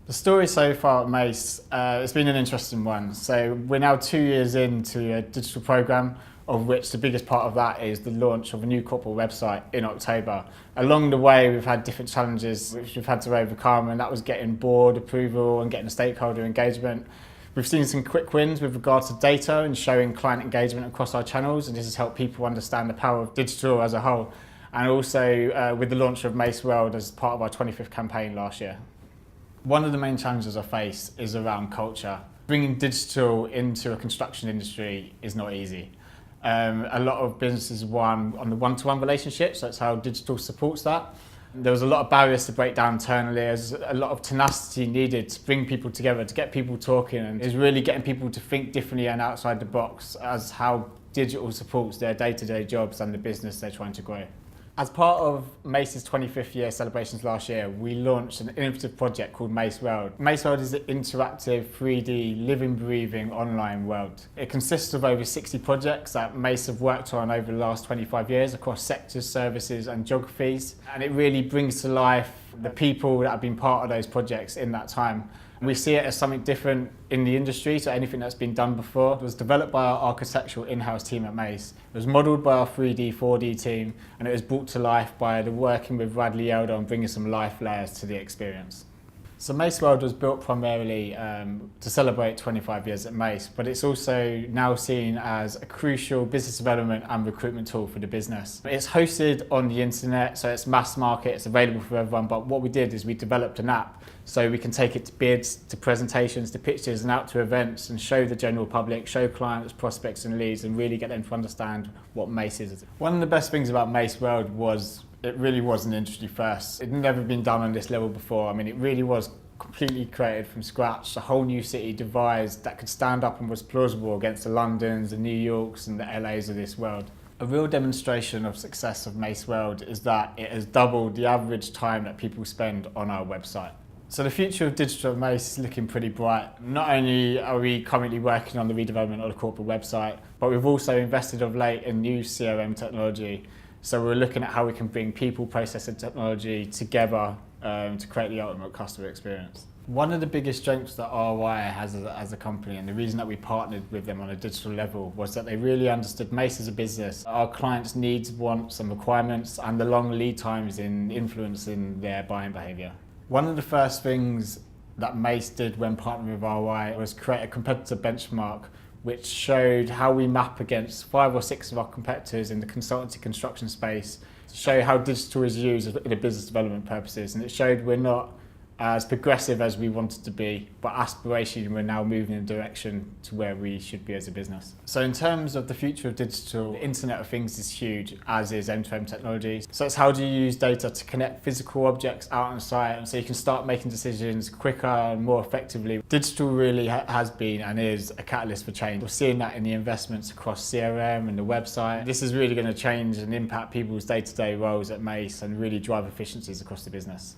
The story so far at Mace, it's been an interesting one. So we're now 2 years into a digital program, of which the biggest part of that is the launch of a new corporate website in October. Along the way, we've had different challenges which we've had to overcome, and that was getting board approval and getting stakeholder engagement. We've seen some quick wins with regards to data and showing client engagement across our channels, and this has helped people understand the power of digital as a whole. And also with the launch of Mace World as part of our 25th campaign last year. One of the main challenges I face is around culture. Bringing digital into a construction industry is not easy. A lot of businesses run on the one-to-one relationship, so that's how digital supports that. There was a lot of barriers to break down internally. There's a lot of tenacity needed to bring people together, to get people talking, and is really getting people to think differently and outside the box as how digital supports their day-to-day jobs and the business they're trying to grow. As part of Mace's 25th year celebrations last year, we launched an innovative project called Mace World. Mace World is an interactive, 3D, living, breathing online world. It consists of over 60 projects that Mace have worked on over the last 25 years across sectors, services and geographies. And it really brings to life the people that have been part of those projects in that time. We see it as something different in the industry, so anything that's been done before. It was developed by our architectural in-house team at Mace. It was modelled by our 3D, 4D team, and it was brought to life by the working with Radley, Yeldar and bringing some life layers to the experience. So Mace World was built primarily to celebrate 25 years at Mace, but it's also now seen as a crucial business development and recruitment tool for the business. It's hosted on the internet, so it's mass market, it's available for everyone, but what we did is we developed an app so we can take it to bids, to presentations, to pitches and out to events and show the general public, show clients, prospects and leads and really get them to understand what Mace is. One of the best things about Mace World was it really was an industry first. It'd never been done on this level before. I mean, it really was completely created from scratch, a whole new city devised that could stand up and was plausible against the Londons, the New Yorks and the LAs of this world. A real demonstration of success of Mace World is that it has doubled the average time that people spend on our website. So the future of digital at Mace is looking pretty bright. Not only are we currently working on the redevelopment of the corporate website, but we've also invested of late in new CRM technology. So we're looking at how we can bring people, process and technology together to create the ultimate customer experience. One of the biggest strengths that ROI has as a company, and the reason that we partnered with them on a digital level, was that they really understood Mace as a business, our clients' needs, wants and requirements, and the long lead times in influencing their buying behaviour. One of the first things that Mace did when partnering with ROI was create a competitor benchmark which showed how we map against 5 or 6 of our competitors in the consultancy construction space to show how digital is used in a business development purposes. And it showed we're not as progressive as we wanted to be, but aspirationally we're now moving in a direction to where we should be as a business. So in terms of the future of digital, the Internet of Things is huge, as is end-to-end technology. So it's how do you use data to connect physical objects out on site, and so you can start making decisions quicker and more effectively. Digital really has been and is a catalyst for change. We're seeing that in the investments across CRM and the website. This is really going to change and impact people's day-to-day roles at Mace and really drive efficiencies across the business.